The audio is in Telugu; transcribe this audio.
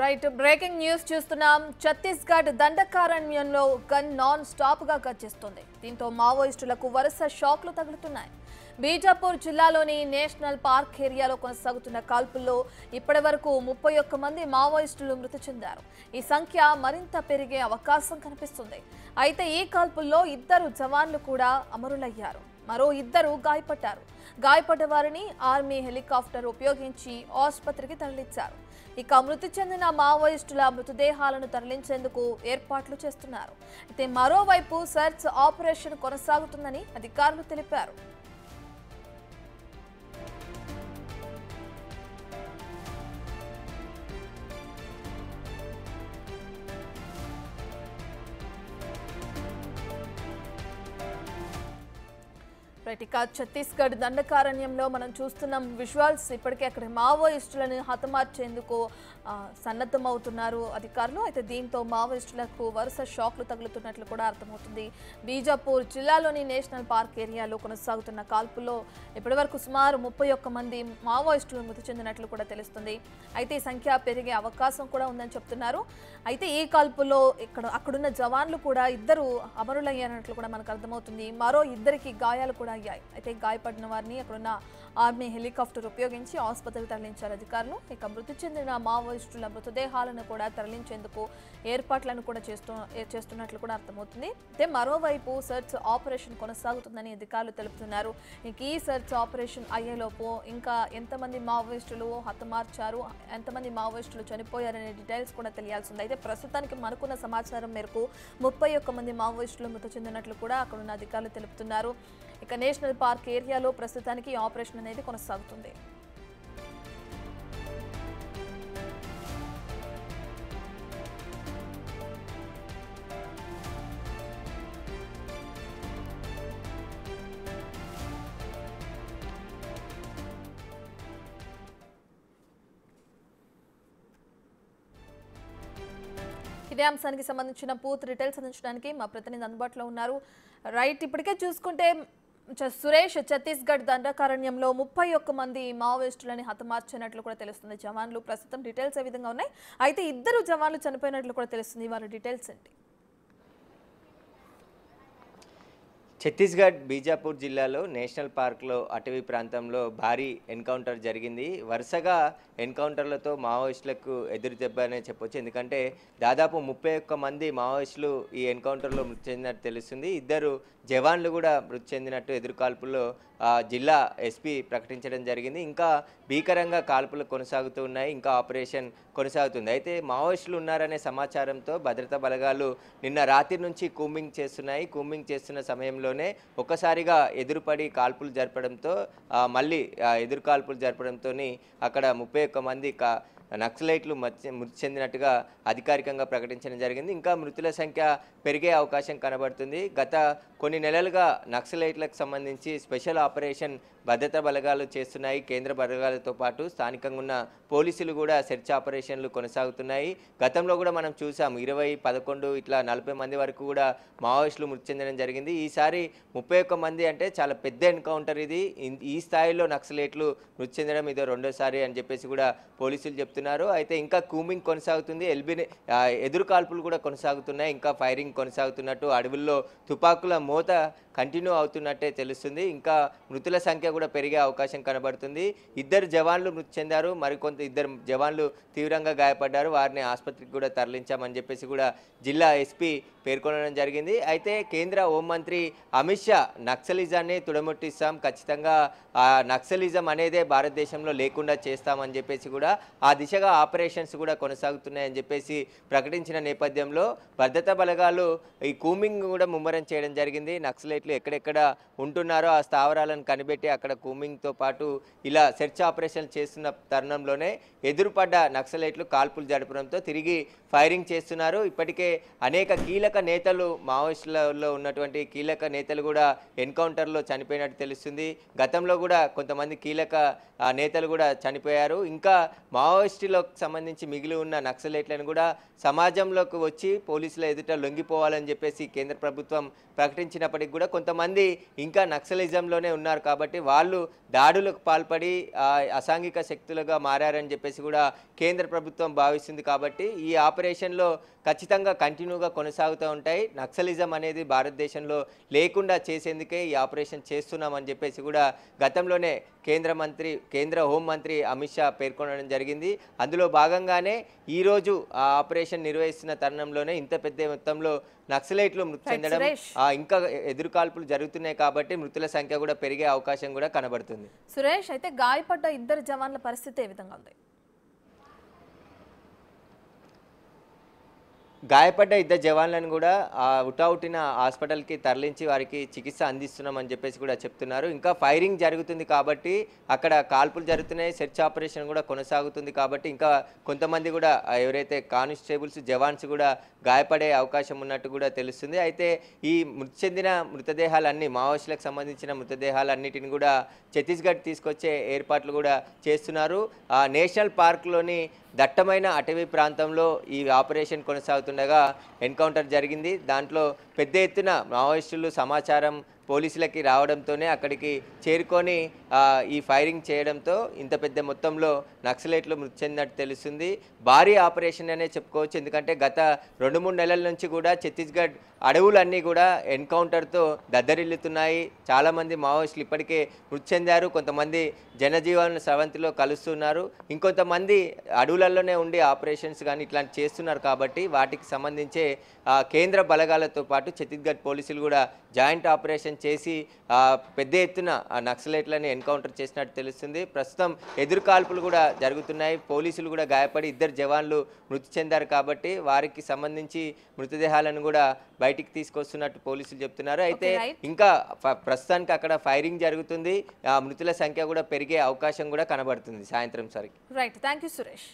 రైట్ బ్రేకింగ్ న్యూస్ చూస్తున్నాం. ఛత్తీస్గఢ్ దండకారణ్యంలో గన్ నాన్ స్టాప్ గా గర్జిస్తుంది. దీంతో మావోయిస్టులకు వరుస షాక్లు తగులుతున్నాయి. బీజాపూర్ జిల్లాలోని నేషనల్ పార్క్ ఏరియాలో కొనసాగుతున్న కాల్పుల్లో ఇప్పటివరకు 31 మంది మావోయిస్టులు మృతి చెందారు. ఈ సంఖ్య మరింత పెరిగే అవకాశం కనిపిస్తుంది. అయితే ఈ కాల్పుల్లో 2 జవాన్లు కూడా అమరులయ్యారు. మరో 2 గాయపడ్డారు. గాయపడ్డ వారిని ఆర్మీ హెలికాప్టర్ ఉపయోగించి ఆసుపత్రికి తరలించారు. ఇక మృతి చెందిన మావోయిస్టుల మృతదేహాలను తరలించేందుకు ఏర్పాట్లు చేస్తున్నారు. అయితే మరోవైపు సెర్చ్ ఆపరేషన్ కొనసాగుతుందని అధికారులు తెలిపారు. ఛత్తీస్గఢ్ దండకారణ్యంలో మనం చూస్తున్నాం విజువల్స్. ఇప్పటికే అక్కడ మావోయిస్టులను హతమార్చేందుకు సన్నద్ధమవుతున్నారు అధికారులు. అయితే దీంతో మావోయిస్టులకు వరుస షాక్లు తగులుతున్నట్లు కూడా అర్థమవుతుంది. బీజాపూర్ జిల్లాలోని నేషనల్ పార్క్ ఏరియాలో కొనసాగుతున్న కాల్పుల్లో ఇప్పటివరకు సుమారు 31 మంది మావోయిస్టులు మృతి చెందినట్లు కూడా తెలుస్తుంది. అయితే ఈ సంఖ్య పెరిగే అవకాశం కూడా ఉందని చెప్తున్నారు. అయితే ఈ కాల్పుల్లో అక్కడున్న జవాన్లు కూడా 2 అమరులయ్యారన్నట్లు కూడా మనకు అర్థమవుతుంది. మరో 2కి గాయాలు కూడా అయ్యాయి. అయితే గాయపడిన వారిని అక్కడున్న ఆర్మీ హెలికాప్టర్ ఉపయోగించి ఆసుపత్రికి తరలించారు అధికారులు. ఇక మృతి చెందిన మావోయిస్టుల మృతదేహాలను కూడా తరలించేందుకు ఏర్పాట్లను కూడా చేస్తున్నట్లు కూడా అర్థమవుతుంది. అయితే మరోవైపు సెర్చ్ ఆపరేషన్ కొనసాగుతుందని అధికారులు తెలుపుతున్నారు. ఇంక ఈ సెర్చ్ ఆపరేషన్ అయ్యేలోపు ఇంకా ఎంతమంది మావోయిస్టులు హతమార్చారు, ఎంతమంది మావోయిస్టులు చనిపోయారనే డీటెయిల్స్ కూడా తెలియాల్సి ఉంది. అయితే ప్రస్తుతానికి మనకున్న సమాచారం మేరకు 31 మంది మావోయిస్టులు మృతి చెందినట్లు కూడా అక్కడున్న అధికారులు తెలుపుతున్నారు. ఇక నేషనల్ పార్క్ ఏరియాలో ప్రస్తుతానికి ఆపరేషన్ అనేది కొనసాగుతుంది. ఇదే అంశానికి సంబంధించిన పూర్తి డీటెయిల్స్ అందించడానికి మా ప్రతినిధి అందుబాటులో ఉన్నారు. రైట్, ఇప్పటికే చూసుకుంటే సురేష్, ఛత్తీస్గఢ్ దండకారణ్యంలో 31 మంది మావోయిస్టులని హతమార్చినట్లు కూడా తెలుస్తుంది. జవాన్లు ప్రస్తుతం డీటెయిల్స్ ఏ విధంగా ఉన్నాయి? అయితే 2 జవాన్లు చనిపోయినట్లు కూడా తెలుస్తుంది. వారి డీటెయిల్స్ ఏంటి? ఛత్తీస్గఢ్ బీజాపూర్ జిల్లాలో నేషనల్ పార్క్లో అటవీ ప్రాంతంలో భారీ ఎన్కౌంటర్ జరిగింది. వరుసగా ఎన్కౌంటర్లతో మావోయిస్టులకు ఎదురు దెబ్బ అనే చెప్పొచ్చు. ఎందుకంటే దాదాపు 31 మంది మావోయిస్టులు ఈ ఎన్కౌంటర్లో మృతి చెందినట్టు తెలుస్తుంది. 2 జవాన్లు కూడా మృతి చెందినట్టు ఎదురుకాల్పుల్లో జిల్లా ఎస్పీ ప్రకటించడం జరిగింది. ఇంకా భీకరంగా కాల్పులు కొనసాగుతూ ఉన్నాయి. ఇంకా ఆపరేషన్ కొనసాగుతుంది. అయితే మావోయిస్టులు ఉన్నారనే సమాచారంతో భద్రతా బలగాలు నిన్న రాత్రి నుంచి కూంబింగ్ చేస్తున్నాయి. కూంబింగ్ చేస్తున్న సమయంలోనే ఒక్కసారిగా ఎదురుపడి కాల్పులు జరపడంతో మళ్ళీ ఎదురు కాల్పులు జరపడంతో అక్కడ 31 మంది నక్సలైట్లు మృతి చెందినట్టుగా అధికారికంగా ప్రకటించడం జరిగింది. ఇంకా మృతుల సంఖ్య పెరిగే అవకాశం కనబడుతుంది. గత కొన్ని నెలలుగా నక్సలైట్లకు సంబంధించి స్పెషల్ ఆపరేషన్ భద్రతా బలగాలు చేస్తున్నాయి. కేంద్ర బలగాలతో పాటు స్థానికంగా ఉన్న పోలీసులు కూడా సెర్చ్ ఆపరేషన్లు కొనసాగుతున్నాయి. గతంలో కూడా మనం చూసాం 20, 11 ఇట్లా 40 మంది వరకు కూడా మావోయిస్టులు మృతి చెందడం జరిగింది. ఈసారి 31 మంది అంటే చాలా పెద్ద ఎన్కౌంటర్ ఇది. ఈ స్థాయిలో నక్సలైట్లు మృతి చెందడం ఇదో రెండోసారి అని చెప్పేసి కూడా పోలీసులు చెప్తున్నారు. అయితే ఇంకా కూంబింగ్ కొనసాగుతుంది. ఎదురు కాల్పులు కూడా కొనసాగుతున్నాయి. ఇంకా ఫైరింగ్ కొనసాగుతున్నట్టు, అడవుల్లో తుపాకుల మోత కంటిన్యూ అవుతున్నట్టే తెలుస్తుంది. ఇంకా మృతుల సంఖ్య కూడా పెరిగే అవకాశం కనబడుతుంది. 2 జవాన్లు మృతి చెందారు. మరికొంత 2 జవాన్లు తీవ్రంగా గాయపడ్డారు. వారిని ఆసుపత్రికి కూడా తరలించామని చెప్పేసి కూడా జిల్లా ఎస్పీ పేర్కొనడం జరిగింది. అయితే కేంద్ర హోంమంత్రి అమిత్ షా నక్సలిజాన్ని తుడముట్టిస్తాం, ఖచ్చితంగా ఆ నక్సలిజం అనేదే భారతదేశంలో లేకుండా చేస్తామని చెప్పేసి కూడా ఆ దిశగా ఆపరేషన్స్ కూడా కొనసాగుతున్నాయని చెప్పేసి ప్రకటించిన నేపథ్యంలో భద్రతా బలగాలు ఈ కూంబింగ్ కూడా ముమ్మరం చేయడం జరిగింది. నక్సలైట్లు ఎక్కడెక్కడ ఉంటున్నారో ఆ స్థావరాలను కనిపెట్టి అక్కడ కూంబింగ్తో పాటు ఇలా సెర్చ్ ఆపరేషన్ చేస్తున్న తరుణంలోనే ఎదురుపడ్డ నక్సలైట్లు కాల్పులు జరపడంతో తిరిగి ఫైరింగ్ చేస్తున్నారు. ఇప్పటికే అనేక కీలక నేతలు, మావోయిస్టులలో ఉన్నటువంటి కీలక నేతలు కూడా ఎన్కౌంటర్లో చనిపోయినట్టు తెలుస్తుంది. గతంలో కూడా కొంతమంది కీలక నేతలు కూడా చనిపోయారు. ఇంకా మావోయిస్టులకు సంబంధించి మిగిలి ఉన్న నక్సలైట్లను కూడా సమాజంలోకి వచ్చి పోలీసుల ఎదుట లొంగిపోవాలని చెప్పేసి కేంద్ర ప్రభుత్వం ప్రకటించినప్పటికీ కూడా కొంతమంది ఇంకా నక్సలిజంలోనే ఉన్నారు కాబట్టి వాళ్ళు దాడులకు పాల్పడి అసాంఘిక శక్తులుగా మారారని చెప్పేసి కూడా కేంద్ర ప్రభుత్వం భావిస్తుంది. కాబట్టి ఈ ఆపరేషన్లో ఖచ్చితంగా కంటిన్యూగా కొనసాగుతూ ఉంటాయి. నక్సలిజం అనేది భారతదేశంలో లేకుండా చేసేందుకే ఈ ఆపరేషన్ చేస్తున్నామని చెప్పేసి కూడా గతంలోనే కేంద్ర హోంమంత్రి అమిత్ షా పేర్కొనడం జరిగింది. అందులో భాగంగానే ఈరోజు ఆ ఆపరేషన్ నిర్వహిస్తున్న తరుణంలోనే ఇంత పెద్ద మొత్తంలో నక్సలైట్లు మృతి చెందడం, ఇంకా ఎదురుకాల్పులు జరుగుతున్నాయి కాబట్టి మృతుల సంఖ్య కూడా పెరిగే అవకాశం కూడా కనబడుతుంది. సురేష్, అయితే గాయపడ్డ ఇద్దరు జవాన్ల పరిస్థితి ఏ విధంగా ఉంది? గాయపడ్డ ఇద్దరు జవాన్లను కూడా ఉటావుటిన హాస్పిటల్కి తరలించి వారికి చికిత్స అందిస్తున్నామని చెప్పేసి కూడా చెప్తున్నారు. ఇంకా ఫైరింగ్ జరుగుతుంది కాబట్టి అక్కడ కాల్పులు జరుగుతున్నాయి, సెర్చ్ ఆపరేషన్ కూడా కొనసాగుతుంది కాబట్టి ఇంకా కొంతమంది కూడా ఎవరైతే కానిస్టేబుల్స్ జవాన్స్ కూడా గాయపడే అవకాశం ఉన్నట్టు కూడా తెలుస్తుంది. అయితే ఈ మృతి చెందిన మృతదేహాలన్నీ మావోయిస్టులకు సంబంధించిన మృతదేహాలన్నిటిని కూడా ఛత్తీస్గఢ్ తీసుకొచ్చే ఏర్పాట్లు కూడా చేస్తున్నారు. నేషనల్ పార్క్లోని దట్టమైన అటవీ ప్రాంతంలో ఈ ఆపరేషన్ కొనసాగుతుండగా ఎన్కౌంటర్ జరిగింది. దాంట్లో పెద్ద ఎత్తున మావోయిస్టులు సమాచారం పోలీసులకి రావడంతోనే అక్కడికి చేరుకొని ఈ ఫైరింగ్ చేయడంతో ఇంత పెద్ద మొత్తంలో నక్సలైట్లు మృతి చెందినట్టు తెలుస్తుంది. భారీ ఆపరేషన్ అనే చెప్పుకోవచ్చు. ఎందుకంటే గత 2-3 నెలల నుంచి కూడా ఛత్తీస్గఢ్ అడవులన్నీ కూడా ఎన్కౌంటర్తో దద్దరిల్లుతున్నాయి. చాలామంది మావోయిస్టులు ఇప్పటికే మృతి చెందారు. కొంతమంది జనజీవన స్రవంతిలో కలుస్తున్నారు. ఇంకొంతమంది అడవులలోనే ఉండి ఆపరేషన్స్ కానీ ఇట్లాంటి చేస్తున్నారు. కాబట్టి వాటికి సంబంధించే కేంద్ర బలగాలతో పాటు ఛత్తీస్గఢ్ పోలీసులు కూడా జాయింట్ ఆపరేషన్ చేసి పెద్ద ఎత్తున నక్సలైట్లని ఎన్కౌంటర్ చేసినట్టు తెలుస్తుంది. ప్రస్తుతం ఎదురుకాల్పులు కూడా జరుగుతున్నాయి. పోలీసులు కూడా గాయపడి ఇద్దరు జవాన్లు మృతి చెందారు కాబట్టి వారికి సంబంధించి మృతదేహాలను కూడా బయటికి తీసుకొస్తున్నట్టు పోలీసులు చెప్తున్నారు. అయితే ఇంకా ప్రస్తుతానికి అక్కడ ఫైరింగ్ జరుగుతుంది. మృతుల సంఖ్య కూడా పెరిగే అవకాశం కూడా కనబడుతుంది సాయంత్రం సరికి. Right, thank you Suresh.